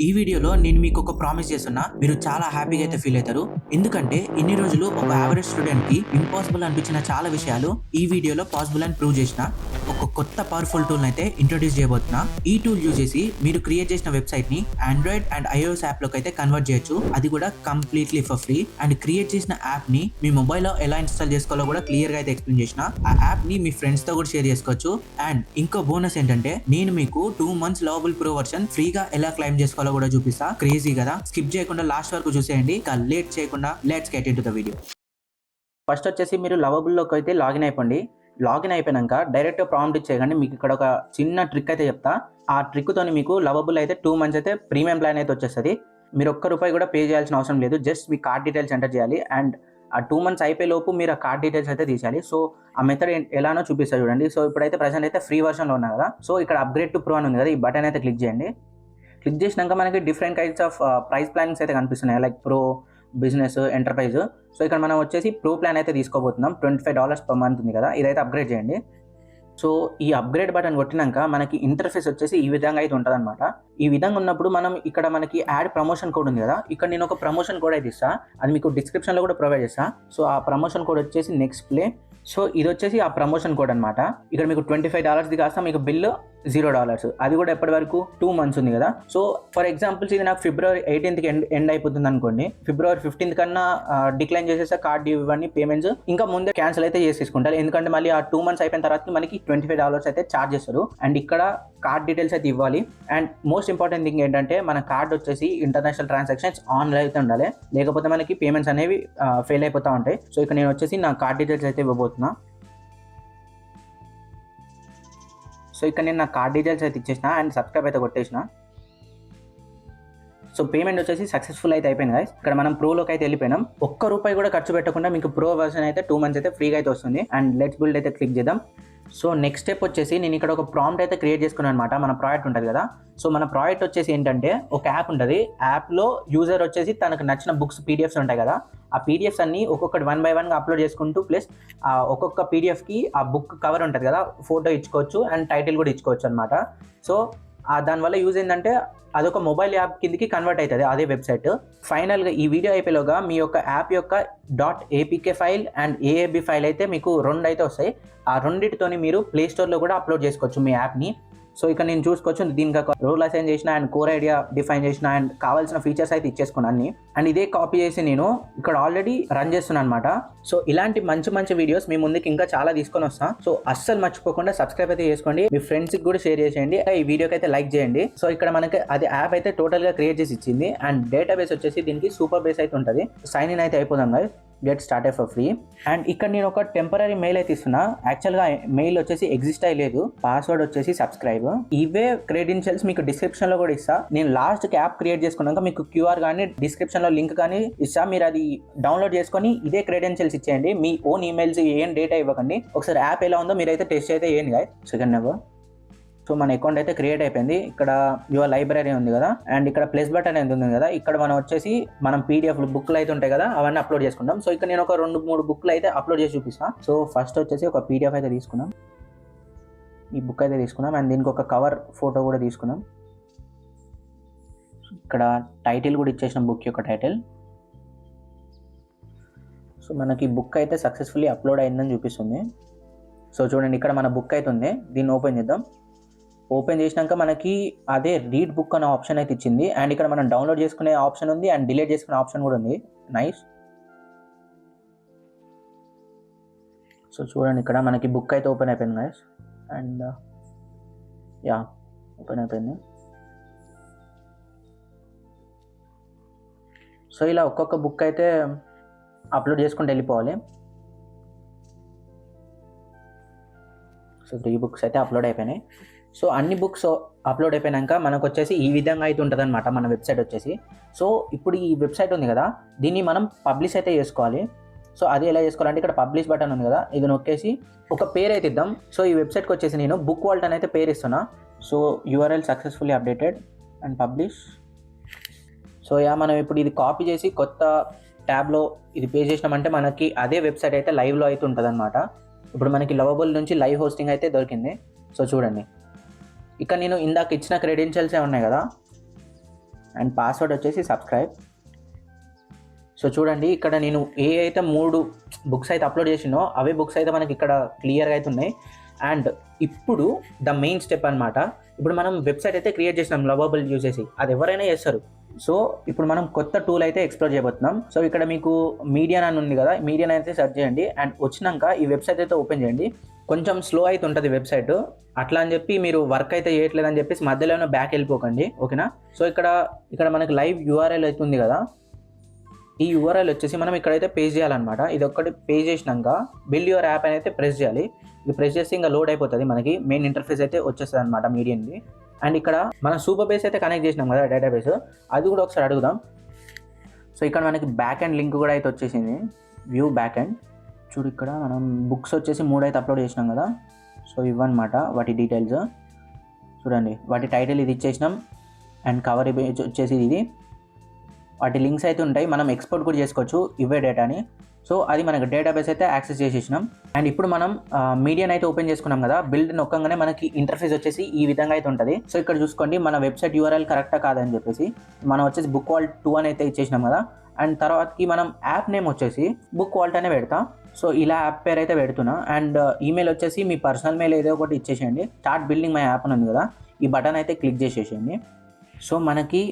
ఈ వీడియోలో నేను మీకు ఒక ప్రామిస్ చేస్తున్నా, మీరు చాలా హ్యాపీగా అయితే ఫీల్ అవుతారు. ఎందుకంటే ఇన్ని రోజులు ఒక యావరేజ్ స్టూడెంట్ కి ఇంపాసిబుల్ అనిపించిన చాలా విషయాలు ఈ వీడియోలో పాసిబుల్ అని ప్రూవ్ చేసిన ఒక కొత్త పవర్ఫుల్ టూల్ అయితే ఇంట్రొడ్యూస్ చేయబోతున్నా. ఈ టూల్ యూజ్ చేసి మీరు క్రియేట్ చేసిన వెబ్సైట్ ని ఆండ్రాయిడ్ అండ్ ఐఓఎస్ యాప్ లోకి అయితే కన్వర్ట్ చేయొచ్చు. అది కూడా completely for free. And create చేసిన యాప్ ని మీ మొబైల్ లో ఎలా ఇన్స్టాల్ చేసుకోవాలో కూడా క్లియర్ గా అయితే ఎక్స్ప్లెయిన్ చేసిన. ఆ యాప్ ని మీ ఫ్రెండ్స్ తో కూడా షేర్ చేసుకోవచ్చు. అండ్ ఇంకో బోనస్ ఏంటంటే నేను మీకు 2 months లవబుల్ ప్రో వర్షన్ ఫ్రీగా ఎలా క్లైమ్ చేసుకోవాలో కూడా చూపిస్తా. క్రేజీ కదా, స్కిప్ చేయకుండా లాస్ట్ వరకు చూసేయండి. లేట్ చేయకుండా let's get into the video. First వచ్చేసి మీరు లవబుల్ లోకి అయితే లాగిన్ అయిపోండి. లాగిన్ అయిపోయాక డైరెక్ట్ ప్రాంప్ట్ ఇచ్చేయండి. మీకు ఇక్కడ ఒక చిన్న ట్రిక్ అయితే చెప్తా. ఆ ట్రిక్ తోని మీకు లవబుల్ అయితే 2 months అయితే ప్రీమియం ప్లాన్ అయితే వచ్చేస్తుంది. మీరు ₹1 కూడా పే చేయాల్సిన అవసరం లేదు. జస్ట్ మీ కార్డ్ డీటెయిల్స్ ఎంటర్ చేయాలి. అండ్ ఆ 2 months అయిపోయే లోపు మీరు ఆ కార్డ్ డీటెయిల్స్ అయితే తీసేయాలి. సో ఆ మెథడ్ ఎలానో చూపిస్తా చూడండి. సో ఇప్పుడైతే ప్రెసెంట్ అయితే ఫ్రీ వర్షన్లో ఉన్నా కదా. సో ఇక్కడ అప్గ్రేడ్ టు ప్రో అని ఉంది కదా, ఈ బటన్ అయితే క్లిక్ చేయండి. క్లిక్ చేసినాక మనకి different kinds of price plannings అయితే కనిపిస్తున్నాయి, like pro, business, enterprise. So ఇక్కడ మనం వచ్చేసి ప్రో ప్లాన్ అయితే తీసుకోబోతున్నాం. $25 per month ఉంది కదా, ఇదైతే అప్గ్రేడ్ చేయండి. సో ఈ అప్గ్రేడ్ బటన్ కొట్టినాక మనకి ఇంటర్ఫేస్ వచ్చేసి ఈ విధంగా అయితే ఉంటుంది అనమాట. ఈ విధంగా ఉన్నప్పుడు మనం ఇక్కడ మనకి యాడ్ ప్రమోషన్ కోడ్ ఉంది కదా, ఇక్కడ నేను ఒక ప్రమోషన్ కోడ్ అయితే ఇస్తా. అది మీకు డిస్క్రిప్షన్లో కూడా ప్రొవైడ్ చేస్తా. సో ఆ ప్రమోషన్ కోడ్ వచ్చేసి నెక్స్ట్ ప్లే. సో ఇది వచ్చేసి ఆ ప్రమోషన్ కోడ్ అనమాట. ఇక్కడ మీకు $25 కాస్త మీకు బిల్లు $0. అది కూడా ఎప్పటి వరకు 2 months ఉంది కదా. సో ఫర్ ఎగ్జాంపుల్స్ ఇది నాకు February 18th ఎండ్ అయిపోతుంది అనుకోండి. February 15th కన్నా డిక్లైన్ చేసేసా కార్డ్ ఇవన్నీ పేమెంట్స్. ఇంకా ముందే క్యాన్సిల్ అయితే చేసి తీసుకుంటారు. ఎందుకంటే మళ్ళీ ఆ 2 months అయిపోయిన తర్వాత మనకి $25 అయితే ఛార్జ్ చేస్తారు. అండ్ ఇక్కడ కార్డ్ డీటెయిల్స్ అయితే ఇవ్వాలి. అండ్ మోస్ట్ ఇంపార్టెంట్ థింగ్ ఏంటంటే మన కార్డ్ వచ్చేసి ఇంటర్నేషనల్ ట్రాన్సాక్షన్స్ ఆన్లైన్ అయితే ఉండాలి, లేకపోతే మనకి పేమెంట్స్ అనేవి ఫెయిల్ అయిపోతూ ఉంటాయి. సో ఇక్కడ నేను వచ్చేసి నా కార్డ్ డీటెయిల్స్ అయితే ఇవ్వబోతున్నా. సో ఇక్కడ నేను నా కార్డ్ డీటెయిల్స్ అయితే ఇచ్చేసిన అండ్ సబ్స్క్రైబ్ అయితే కొట్టేసిన. సో పేమెంట్ వచ్చేసి సక్సెస్ఫుల్ అయితే అయిపోయింది గైస్. ఇక్కడ మనం ప్రోలోకి అయితే వెళ్ళిపోయినాం. ₹1 కూడా ఖర్చు పెట్టకుండా మీకు ప్రో వర్షన్ అయితే 2 months అయితే ఫ్రీగా అయితే వస్తుంది. అండ్ లెట్స్ బిల్డ్ అయితే క్లిక్ చేద్దాం. సో నెక్స్ట్ స్టెప్ వచ్చేసి నేను ఇక్కడ ఒక ప్రాంప్ట్ అయితే క్రియేట్ చేసుకున్నాను అనమాట. మన ప్రాజెక్ట్ ఉంటుంది కదా. సో మన ప్రాజెక్ట్ వచ్చేసి ఏంటంటే ఒక యాప్ ఉంటుంది. యాప్లో యూజర్ వచ్చేసి తనకు నచ్చిన బుక్స్ పీడిఎఫ్స్ ఉంటాయి కదా, ఆ పీడిఎఫ్స్ అన్ని ఒక్కొక్కటి 1 by 1గా అప్లోడ్ చేసుకుంటూ ప్లస్ ఒక్కొక్క పీడిఎఫ్కి ఆ బుక్ కవర్ ఉంటుంది కదా, ఫోటో ఇచ్చుకోవచ్చు అండ్ టైటిల్ కూడా ఇచ్చుకోవచ్చు అనమాట. సో దానివల్ల యూజ్ ఏంటంటే అదొక మొబైల్ యాప్ కిందకి కన్వర్ట్ అవుతుంది అదే వెబ్సైట్. ఫైనల్గా ఈ వీడియో అయిపోయేలోగా మీ యొక్క యాప్ యొక్క .apk file and AAB file అయితే మీకు 2 అయితే వస్తాయి. ఆ రెండింటితోని మీరు ప్లే స్టోర్లో కూడా అప్లోడ్ చేసుకోవచ్చు మీ యాప్ని. సో ఇక్కడ నేను చూసుకోవచ్చు, దీనికి రోల్ అసైన్ చేసిన అండ్ కోర్ ఐడియా డిఫైన్ చేసిన అండ్ కావాల్సిన ఫీచర్స్ అయితే ఇచ్చేసుకున్నాను అన్ని. అండ్ ఇదే కాపీ చేసి నేను ఇక్కడ ఆల్రెడీ రన్ చేస్తున్నాను అనమాట. సో ఇలాంటి మంచి మంచి వీడియోస్ మీ ముందుకి ఇంకా చాలా తీసుకొని వస్తాం. సో అస్సలు మర్చిపోకుండా సబ్స్క్రైబ్ అయితే చేసుకోండి, మీ ఫ్రెండ్స్కి కూడా షేర్ చేసేయండి, ఈ వీడియోకి అయితే లైక్ చేయండి. సో ఇక్కడ మనకి అది యాప్ అయితే టోటల్గా క్రియేట్ చేసి ఇచ్చింది. అండ్ డేటాబేస్ వచ్చేసి దీనికి సూపర్ బేస్ అయితే ఉంటుంది. సైన్ ఇన్ అయితే అయిపోదాం కదా, get started for free. And ఇక్కడ నేను ఒక టెంపరీ మెయిల్ అయితే ఇస్తున్నా. యాక్చువల్గా మెయిల్ వచ్చేసి ఎగ్జిస్ట్ అయ్యలేదు, పాస్వర్డ్ వచ్చేసి సబ్స్క్రైబ్. ఇవే క్రెడెన్షియల్స్ మీకు డిస్క్రిప్షన్ లో కూడా ఇస్తా. నేను లాస్ట్ యాప్ క్రియేట్ చేసుకున్నాక మీకు QR కానీ డిస్క్రిప్షన్ లో లింక్ కానీ ఇస్తా. మీరు అది డౌన్లోడ్ చేసుకొని ఇదే క్రెడెన్షియల్స్ ఇచ్చేయండి. మీ ఓన్ ఈమెయిల్స్ ఏం డేటా ఇవ్వకండి. ఒకసారి యాప్ ఎలా ఉందో మీరైతే టెస్ట్ అయితే చేయండి గాయ్. Second number. సో మన అకౌంట్ అయితే క్రియేట్ అయిపోయింది. ఇక్కడ యువర్ లైబ్రరీ ఉంది కదా, అండ్ ఇక్కడ ప్లస్ బటన్ అనేది ఉంది కదా, ఇక్కడ మనం వచ్చేసి మనం PDF బుక్లు అయితే ఉంటాయి కదా అవన్నీ అప్లోడ్ చేసుకుంటాం. సో ఇక్కడ నేను ఒక 2-3 బుక్లు అయితే అప్లోడ్ చేసి చూపిస్తాను. సో ఫస్ట్ వచ్చేసి ఒక PDF అయితే తీసుకున్నాం, ఈ బుక్ అయితే తీసుకున్నాం. అండ్ దీనికి ఒక కవర్ ఫోటో కూడా తీసుకున్నాం. ఇక్కడ టైటిల్ కూడా ఇచ్చేసిన బుక్ యొక్క టైటిల్. సో మనకి బుక్ అయితే సక్సెస్ఫుల్లీ అప్లోడ్ అయిందని చూపిస్తుంది. సో చూడండి, ఇక్కడ మన బుక్ అయితే ఉంది. దీన్ని ఓపెన్ చేద్దాం. ఓపెన్ చేసినాక మనకి అదే రీడ్ బుక్ అనే ఆప్షన్ అయితే ఇచ్చింది. అండ్ ఇక్కడ మనం డౌన్లోడ్ చేసుకునే ఆప్షన్ ఉంది అండ్ డిలీట్ చేసుకునే ఆప్షన్ కూడా ఉంది. నైస్. సో చూడండి, ఇక్కడ మనకి బుక్ అయితే ఓపెన్ అయిపోయింది నైస్. అండ్ యా, ఓపెన్ అయిపోయింది. సో ఇలా ఒక్కొక్క బుక్ అయితే అప్లోడ్ చేసుకుంటూ వెళ్ళిపోవాలి. సో 3 books అయితే అప్లోడ్ అయిపోయినాయి. సో అన్ని బుక్స్ అప్లోడ్ అయిపోయాక మనకు వచ్చేసి ఈ విధంగా అయితే ఉంటుంది అనమాట మన వెబ్సైట్ వచ్చేసి. సో ఇప్పుడు ఈ వెబ్సైట్ ఉంది కదా, దీన్ని మనం పబ్లిష్ అయితే చేసుకోవాలి. సో అది ఎలా చేసుకోవాలంటే ఇక్కడ పబ్లిష్ బటన్ ఉంది కదా, ఇది నొక్కేసి ఒక పేరు అయితే ఇద్దాం. సో ఈ వెబ్సైట్కి వచ్చేసి నేను బుక్ వాల్ట్ అని అయితే పేరు ఇస్తున్నా. So URL successfully updated and publish. So మనం ఇప్పుడు ఇది కాపీ చేసి కొత్త ట్యాబ్లో ఇది పే చేసినామంటే మనకి అదే వెబ్సైట్ అయితే లైవ్లో అయితే ఉంటుంది అనమాట. ఇప్పుడు మనకి లవబుల్ నుంచి లైవ్ హోస్టింగ్ అయితే దొరికింది. సో చూడండి, ఇక్కడ నేను ఇందాక ఇచ్చిన క్రెడెన్షియల్సే ఉన్నాయి కదా, అండ్ పాస్వర్డ్ వచ్చేసి సబ్స్క్రైబ్. సో చూడండి ఇక్కడ నేను ఏ అయితే 3 బుక్స్ అయితే అప్లోడ్ చేసినో అవే బుక్స్ అయితే మనకి ఇక్కడ క్లియర్గా అయితే ఉన్నాయి. అండ్ ఇప్పుడు ద మెయిన్ స్టెప్ అనమాట. ఇప్పుడు మనం వెబ్సైట్ అయితే క్రియేట్ చేసినాం లవబుల్ యూజ్ చేసి, అది ఎవరైనా చేస్తారు. సో ఇప్పుడు మనం కొత్త టూల్ అయితే ఎక్స్ప్లోర్ చేయబోతున్నాం. సో ఇక్కడ మీకు మీడియన్ అని ఉంది కదా, మీడియన్ అయితే సెర్చ్ చేయండి. అండ్ వచ్చినాక ఈ వెబ్సైట్ అయితే ఓపెన్ చేయండి. కొంచెం స్లో అయితే ఉంటుంది వెబ్సైట్, అట్లా అని చెప్పి మీరు వర్క్ అయితే చేయట్లేదని చెప్పేసి మధ్యలో బ్యాక్ వెళ్ళిపోకండి, ఓకేనా. సో ఇక్కడ మనకి లైవ్ యూఆర్ఎల్ అయితే ఉంది కదా, ఈ యూఆర్ఎల్ వచ్చేసి మనం ఇక్కడైతే పేజ్ చేయాలన్నమాట. ఇది ఒక్కటి పేజ్ చేసినాక బిల్డ్ యువర్ యాప్ అని అయితే ప్రెస్ చేయాలి. ఇది ప్రెస్ చేసి ఇంకా లోడ్ అయిపోతుంది, మనకి మెయిన్ ఇంటర్ఫేస్ అయితే వచ్చేస్తుంది అనమాట మీడియన్ది. అండ్ ఇక్కడ మనం సూపర్ బేస్ అయితే కనెక్ట్ చేసినాం కదా డేటాబేస్, అది కూడా ఒకసారి అడుగుదాం. సో ఇక్కడ మనకి బ్యాక్ అండ్ లింక్ కూడా అయితే వచ్చేసింది, వ్యూ బ్యాక్ అండ్. చూడు ఇక్కడ మనం బుక్స్ వచ్చేసి 3 అయితే అప్లోడ్ చేసినాం కదా. సో ఇవన్నమాట వాటి డీటెయిల్స్. చూడండి వాటి టైటిల్ ఇది ఇచ్చేసినాం అండ్ కవర్ ఇమేజ్ వచ్చేసి ఇది. వాటి లింక్స్ అయితే ఉంటాయి, మనం ఎక్స్పోర్ట్ కూడా చేసుకోవచ్చు ఇవే డేటాని. సో అది మనకు డేటాబేస్ అయితే యాక్సెస్ చేసేసినాం. అండ్ ఇప్పుడు మనం మీడియన్ అయితే ఓపెన్ చేసుకున్నాం కదా, బిల్డ్ నొక్కగానే మనకి ఇంటర్ఫేస్ వచ్చేసి ఈ విధంగా అయితే ఉంటుంది. సో ఇక్కడ చూసుకోండి మన వెబ్సైట్ యూఆర్ఎల్ కరెక్టా కాదని చెప్పేసి మనం వచ్చేసి బుక్ వాల్ట్ 2 అని అయితే ఇచ్చేసినాం కదా. అండ్ తర్వాతకి మనం యాప్ నేమ్ వచ్చేసి బుక్ వాల్ట్ అనే పెడతాం. సో ఇలా యాప్ పేరు అయితే పెడుతున్నా. అండ్ ఈమెయిల్ వచ్చేసి మీ పర్సనల్ మెయిల్ ఏదో ఒకటి ఇచ్చేసేయండి. స్టార్ట్ బిల్డింగ్ మై యాప్ అని ఉంది కదా, ఈ బటన్ అయితే క్లిక్ చేసేసేయండి. సో మనకి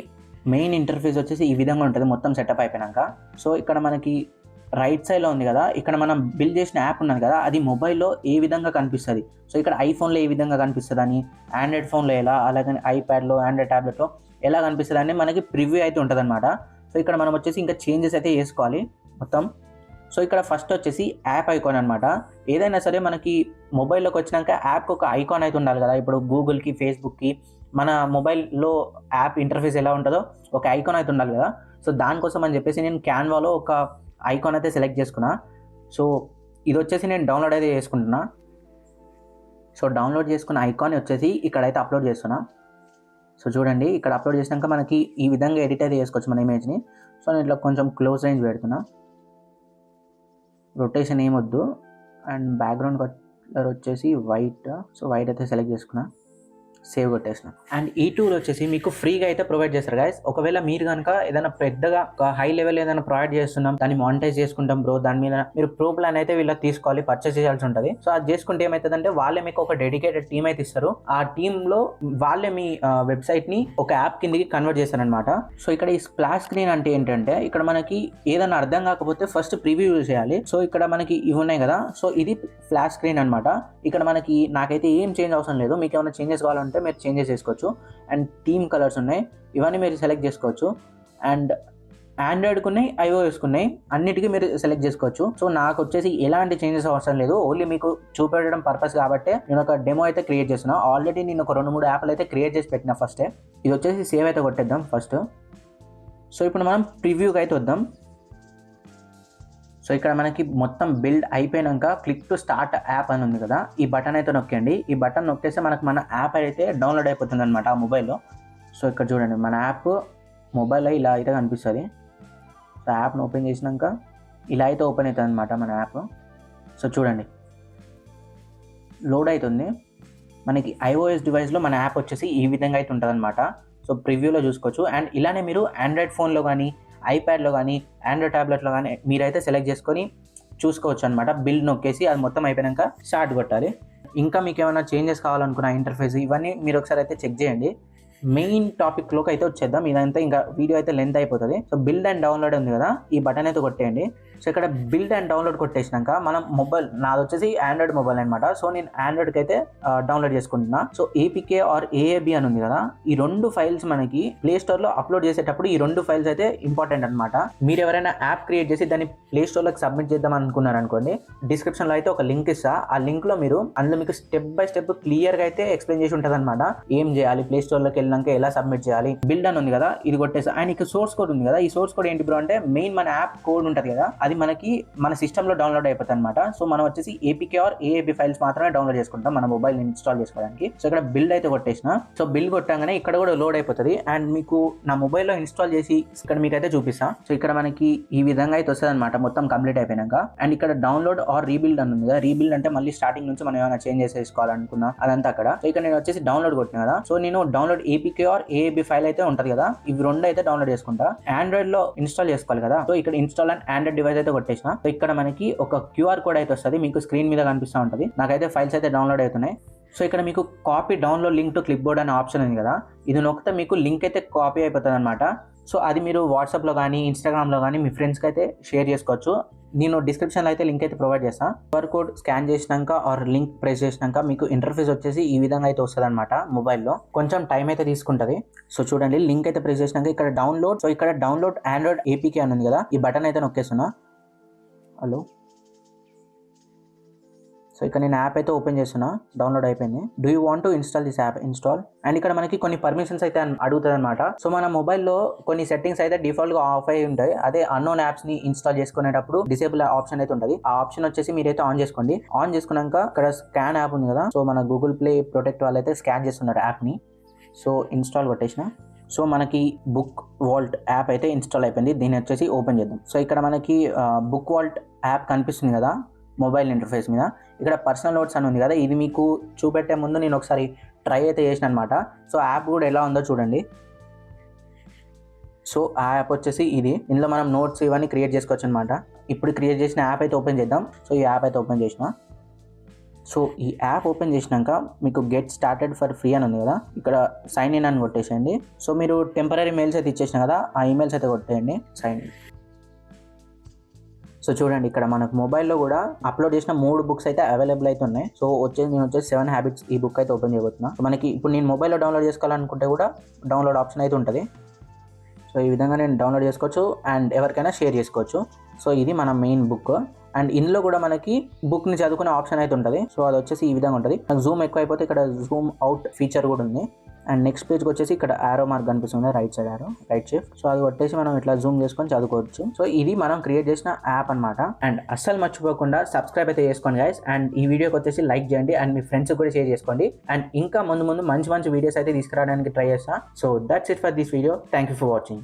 మెయిన్ ఇంటర్ఫేస్ వచ్చేసి ఈ విధంగా ఉంటుంది మొత్తం సెటప్ అయిపోయినాక. సో ఇక్కడ మనకి రైట్ సైడ్లో ఉంది కదా, ఇక్కడ మనం బిల్డ్ చేసిన యాప్ ఉన్నది కదా, అది మొబైల్లో ఏ విధంగా కనిపిస్తుంది. సో ఇక్కడ ఐఫోన్లో ఏ విధంగా కనిపిస్తుంది అని, ఆండ్రాయిడ్ ఫోన్లో ఎలా, అలాగే ఐప్యాడ్లో, ఆండ్రాయిడ్ ట్యాబ్లెట్లో ఎలా కనిపిస్తుంది అని మనకి ప్రివ్యూ అయితే ఉంటుంది అనమాట. సో ఇక్కడ మనం వచ్చేసి ఇంకా చేంజెస్ అయితే చేసుకోవాలి మొత్తం. సో ఇక్కడ ఫస్ట్ వచ్చేసి యాప్ ఐకాన్ అనమాట. ఏదైనా సరే మనకి మొబైల్లోకి వచ్చినాక యాప్కి ఒక ఐకాన్ అయితే ఉండాలి కదా. ఇప్పుడు గూగుల్కి, ఫేస్బుక్కి మన మొబైల్లో యాప్ ఇంటర్ఫేస్ ఎలా ఉంటుందో ఒక ఐకాన్ అయితే ఉండాలి కదా. సో దానికోసం అని చెప్పేసి నేను క్యాన్వాలో ఒక ఐకాన్ అయితే సెలెక్ట్ చేసుకున్నా. సో ఇది వచ్చేసి నేను డౌన్లోడ్ అయితే చేసుకుంటున్నా. సో డౌన్లోడ్ చేసుకున్న ఐకాన్ వచ్చేసి ఇక్కడైతే అప్లోడ్ చేస్తున్నా. సో చూడండి ఇక్కడ అప్లోడ్ చేసినాక మనకి ఈ విధంగా ఎడిట్ అయితే చేసుకోవచ్చు మన ఇమేజ్ని. సో నేను ఇట్లా కొంచెం క్లోజ్ రేంజ్ పెడుతున్నా, రొటేషన్ ఏమొద్దు. అండ్ బ్యాక్గ్రౌండ్ కలర్ వచ్చేసి వైట్. సో వైట్ అయితే సెలెక్ట్ చేసుకున్నా, సేవ్ కొట్టేసిన. అండ్ ఈ టూల్ వచ్చేసి మీకు ఫ్రీగా అయితే ప్రొవైడ్ చేస్తారు గైస్. ఒకవేళ మీరు కనుక ఏదైనా పెద్దగా హై లెవెల్ ఏదైనా ప్రొవైడ్ చేస్తున్నాం, దాన్ని మానిటైజ్ చేసుకుంటాం బ్రో, దాని మీద మీరు ప్రో ప్లాన్ అయితే వీళ్ళకి తీసుకోవాలి, పర్చేస్ చేయాల్సి ఉంటుంది. సో అది చేసుకుంటే ఏమవుతుందంటే వాళ్ళే మీకు ఒక డెడికేటెడ్ టీమ్ అయితే ఇస్తారు. ఆ టీంలో వాళ్ళే మీ వెబ్సైట్ ని ఒక యాప్ కిందకి కన్వర్ట్ చేస్తారనమాట. సో ఇక్కడ ఈ స్ప్లాష్ స్క్రీన్ అంటే ఏంటంటే ఇక్కడ మనకి ఏదైనా అర్థం కాకపోతే ఫస్ట్ ప్రివ్యూ యూజ్ చేయాలి. సో ఇక్కడ మనకి ఇవి ఉన్నాయి కదా, సో ఇది ఫ్లాష్ స్క్రీన్ అనమాట. ఇక్కడ మనకి నాకైతే ఏం చేంజ్ అవసరం లేదు, మీకు ఏమైనా చేంజెస్ కావాలంటే మీరు చేంజెస్ చేసుకోవచ్చు. అండ్ థీమ్ కలర్స్ ఉన్నాయి, ఇవన్నీ మీరు సెలెక్ట్ చేసుకోవచ్చు. అండ్ ఆండ్రాయిడ్కి ఉన్నాయి, ఐఓఎస్కి ఉన్నాయి, అన్నిటికీ మీరు సెలెక్ట్ చేసుకోవచ్చు. సో నాకు వచ్చేసి ఎలాంటి చేంజెస్ అవసరం లేదు, ఓన్లీ మీకు చూపెట్టడం పర్పస్ కాబట్టి నేను ఒక డెమో అయితే క్రియేట్ చేస్తున్నా. ఆల్రెడీ నేను ఒక 2-3 యాప్లు అయితే క్రియేట్ చేసి పెట్టిన ఫస్టే. ఇది వచ్చేసి సేవ్ అయితే కొట్టేద్దాం ఫస్ట్. సో ఇప్పుడు మనం ప్రివ్యూకి అయితే వద్దాం. సో ఇక్కడ మనకి మొత్తం బిల్డ్ అయిపోయాక క్లిక్ టు స్టార్ట్ యాప్ అని ఉంది కదా, ఈ బటన్ అయితే నొక్కండి. ఈ బటన్ నొక్కేస్తే మనకు మన యాప్ అయితే డౌన్లోడ్ అయిపోతుంది అనమాట ఆ మొబైల్లో. సో ఇక్కడ చూడండి మన యాప్ మొబైల్లో ఇలా అయితే కనిపిస్తుంది. సో యాప్ను ఓపెన్ చేసినాక ఇలా అయితే ఓపెన్ అవుతుంది అనమాట మన యాప్. సో చూడండి లోడ్ అవుతుంది. మనకి ఐఓఎస్ డివైస్లో మన యాప్ వచ్చేసి ఈ విధంగా అయితే ఉంటుంది అనమాట. సో ప్రివ్యూలో చూసుకోవచ్చు. అండ్ ఇలానే మీరు ఆండ్రాయిడ్ ఫోన్లో కానీ, ఐప్యాడ్లో కానీ, ఆండ్రాయిడ్ ట్యాబ్లెట్లో కానీ మీరైతే సెలెక్ట్ చేసుకొని చూసుకోవచ్చు అనమాట. బిల్డ్ నొక్కేసి అది మొత్తం అయిపోయాక స్టార్ట్ కొట్టాలి. ఇంకా మీకు ఏమైనా చేంజెస్ కావాలనుకున్న ఇంటర్ఫేస్ ఇవన్నీ మీరు ఒకసారి అయితే చెక్ చేయండి. మెయిన్ టాపిక్లోకి అయితే వచ్చేద్దాం. ఇదంతా ఇంకా వీడియో అయితే లెంత్ అయిపోతుంది. సో బిల్డ్ అండ్ డౌన్లోడ్ ఉంది కదా, ఈ బటన్ అయితే కొట్టేయండి. సో ఇక్కడ బిల్డ్ అండ్ డౌన్లోడ్ కొట్టేసినాక మనం మొబైల్, నాది వచ్చేసి ఆండ్రాయిడ్ మొబైల్ అనమాట. సో నేను ఆండ్రాయిడ్కి అయితే డౌన్లోడ్ చేసుకుంటున్నా. సో ఏపీకే ఆర్ ఏఏబి అని ఉంది కదా, ఈ 2 ఫైల్స్ మనకి ప్లే స్టోర్లో అప్లోడ్ చేసేటప్పుడు ఈ 2 ఫైల్స్ అయితే ఇంపార్టెంట్ అనమాట. మీరు ఎవరైనా యాప్ క్రియేట్ చేసి దాన్ని ప్లే స్టోర్లోకి సబ్మిట్ చేద్దాం అనుకున్నారు అనుకోండి, డిస్క్రిప్షన్లో అయితే ఒక లింక్ ఇస్తా. ఆ లింక్లో మీరు అందులో మీకు స్టెప్ బై స్టెప్ క్లియర్గా అయితే ఎక్స్ప్లెయిన్ చేసి ఉంటుంది అనమాట. ఏం చేయాలి, ప్లే స్టోర్లోకి వెళ్ళినాక ఎలా సబ్మిట్ చేయాలి. బిల్డ్ అని ఉంది కదా, ఇది కొట్టేసి అండ్ ఇక్కడ సోర్స్ కోడ్ ఉంది కదా, ఈ సోర్స్ కోడ్ ఏంటి బ్రో అంటే మెయిన్ మన యాప్ కోడ్ ఉంటుంది కదా, అది మనకి మన సిస్టంలో డౌన్లోడ్ అయిపోతుంది అనమాట. సో మనం వచ్చేసి ఏపీకే ఆర్ ఏఏబి ఫైల్స్ మాత్రమే డౌన్లోడ్ చేసుకుంటాం మన మొబైల్ ఇన్స్టాల్ చేసుకోవడానికి. సో ఇక్కడ బిల్డ్ అయితే కొట్టేసిన. సో బిల్డ్ కొట్టగానే ఇక్కడ కూడా లోడ్ అయిపోతుంది. అండ్ మీకు నా మొబైల్లో ఇన్స్టాల్ చేసి ఇక్కడ మీకు అయితే చూపిస్తా. సో ఇక్కడ మనకి ఈ విధంగా అయితే వస్తుంది అనమాట మొత్తం కంప్లీట్ అయిపోయినాక. అండ్ ఇక్కడ డౌన్లోడ్ ఆర్ రీబిల్డ్ అని ఉంది కదా, రీబిల్డ్ అంటే మళ్ళీ స్టార్టింగ్ నుంచి మనం ఏమైనా చేంజ్ చేసుకోవాలనుకున్నా అదంతా అక్కడ. సో ఇక్కడ నేను వచ్చేసి డౌన్లోడ్ కొట్టిన కదా, సో నేను download APK or AAB file అయితే ఉంటది కదా, ఇవి రెండు అయితే డౌన్లోడ్ చేసుకుంటా. ఆండ్రాయిడ్ లో ఇన్స్టాల్ చేసుకోవాలి కదా, సో ఇక్కడ ఇన్స్టాల్ అండ్ ఆండ్రాయిడ్ డివైస్ అయితే కొట్టేసిన. సో ఇక్కడ మనకి ఒక క్యూఆర్ కోడ్ అయితే వస్తుంది, మీకు స్క్రీన్ మీద కనిపిస్తూ ఉంటుంది. నాకైతే ఫైల్స్ అయితే డౌన్లోడ్ అవుతున్నాయి. సో ఇక్కడ మీకు copy download link to clip board అనే ఆప్షన్ ఉంది కదా, ఇది నొక్కితే మీకు లింక్ అయితే కాపీ అయిపోతుంది అనమాట. సో అది మీరు వాట్సాప్లో కానీ ఇన్స్టాగ్రామ్లో కానీ మీ ఫ్రెండ్స్కి అయితే షేర్ చేసుకోవచ్చు. నేను డిస్క్రిప్షన్లో అయితే లింక్ అయితే ప్రొవైడ్ చేస్తాను. క్యూఆర్ కోడ్ స్కాన్ చేసినాక ఆర్ లింక్ ప్రెస్ చేసినాక మీకు ఇంటర్ఫేస్ వచ్చేసి ఈ విధంగా అయితే వస్తుంది అనమాట. మొబైల్లో కొంచెం టైం అయితే తీసుకుంటుంది. సో చూడండి, లింక్ అయితే ప్రెస్ చేసినాక ఇక్కడ డౌన్లోడ్, సో ఇక్కడ డౌన్లోడ్ ఆండ్రాయిడ్ ఏపీకే అని ఉంది కదా, ఈ బటన్ అయితే నొక్కేస్తున్నా. హలో, సో ఇక్కడ నేను యాప్ అయితే ఓపెన్ చేస్తున్నా, డౌన్లోడ్ అయిపోయింది. Do you want to install this app, install. And ఇక్కడ మనకి కొన్ని పర్మిషన్స్ అయితే అడుగుతుంది అనమాట. సో మన మొబైల్లో కొన్ని సెట్టింగ్స్ అయితే డిఫాల్ట్ గా ఆఫ్ అయి ఉంటాయి. అదే అన్నోన్ యాప్స్ ని ఇన్స్టాల్ చేసుకునేటప్పుడు డిసేబుల్ ఆప్షన్ అయితే ఉంటుంది. ఆ ఆప్షన్ వచ్చేసి మీరైతే ఆన్ చేసుకోండి. ఆన్ చేసుకున్నాక ఇక్కడ స్కాన్ యాప్ ఉంది కదా, సో మన గూగుల్ ప్లే ప్రొటెక్ట్ వాళ్ళు అయితే స్కాన్ చేస్తున్నారు యాప్ ని. సో ఇన్స్టాల్ కొట్టేసిన. సో మనకి బుక్ వాల్ట్ యాప్ అయితే ఇన్స్టాల్ అయిపోయింది. దీన్ని వచ్చేసి ఓపెన్ చేద్దాం. సో ఇక్కడ మనకి బుక్ వాల్ట్ యాప్ కనిపిస్తుంది కదా మొబైల్ ఇంటర్ఫేస్ మీద. ఇక్కడ పర్సనల్ నోట్స్ అని ఉంది కదా, ఇది మీకు చూపెట్టే ముందు నేను ఒకసారి ట్రై అయితే చేసిన అనమాట. సో యాప్ కూడా ఎలా ఉందో చూడండి. సో ఆ యాప్ వచ్చేసి ఇది, ఇందులో మనం నోట్స్ ఇవన్నీ క్రియేట్ చేసుకోవచ్చు అనమాట. ఇప్పుడు క్రియేట్ చేసిన యాప్ అయితే ఓపెన్ చేద్దాం. సో ఈ యాప్ అయితే ఓపెన్ చేసిన. సో ఈ యాప్ ఓపెన్ చేసినాక మీకు గెట్ స్టార్టెడ్ ఫర్ ఫ్రీ అని ఉంది కదా, ఇక్కడ సైన్ ఇన్ అని కొట్టేసేయండి. సో మీరు టెంపరీ మెయిల్స్ అయితే ఇచ్చేసిన కదా, ఆ ఈమెయిల్స్ అయితే కొట్టేయండి, సైన్ ఇన్. సో చూడండి, ఇక్కడ మనకు మొబైల్లో కూడా అప్లోడ్ చేసిన 3 బుక్స్ అయితే అవైలబుల్ అయితే ఉన్నాయి. సో నేను వచ్చేసి 7 హ్యాబిట్స్ ఈ బుక్ అయితే ఓపెన్ చేయబోతున్నా. సో మనకి ఇప్పుడు నేను మొబైల్లో డౌన్లోడ్ చేసుకోవాలనుకుంటే కూడా డౌన్లోడ్ ఆప్షన్ అయితే ఉంటుంది. సో ఈ విధంగా నేను డౌన్లోడ్ చేసుకోవచ్చు అండ్ ఎవరికైనా షేర్ చేసుకోవచ్చు. సో ఇది మన మెయిన్ బుక్. అండ్ ఇందులో కూడా మనకి బుక్ని చదువుకునే ఆప్షన్ అయితే ఉంటుంది. సో అది వచ్చేసి ఈ విధంగా ఉంటుంది. నాకు జూమ్ ఎక్కువ అయిపోతే ఇక్కడ జూమ్ అవుట్ ఫీచర్ కూడా ఉంది. అండ్ నెక్స్ట్ పేజ్కి వచ్చేసి ఇక్కడ ఆరో మార్క్ కనిపిస్తుంది, రైట్ సైడ్ ఆరో, రైట్ షిఫ్ట్. సో అది కొట్టేసి మనం ఇట్లా జూమ్ చేసుకొని చదువుకోవచ్చు. సో ఇది మనం క్రియేట్ చేసిన యాప్ అనమాట. అండ్ అస్సలు మర్చిపోకుండా సబ్స్క్రైబ్ అయితే చేసుకోండి గైస్. అండ్ ఈ వీడియోకి వచ్చేసి లైక్ చేయండి అండ్ మీ ఫ్రెండ్స్ కూడా షేర్ చేసుకోండి. అండ్ ఇంకా ముందు మంచి వీడియోస్ అయితే తీసుకురావడానికి ట్రై చేస్తా. So that's it for this video. Thank you for watching.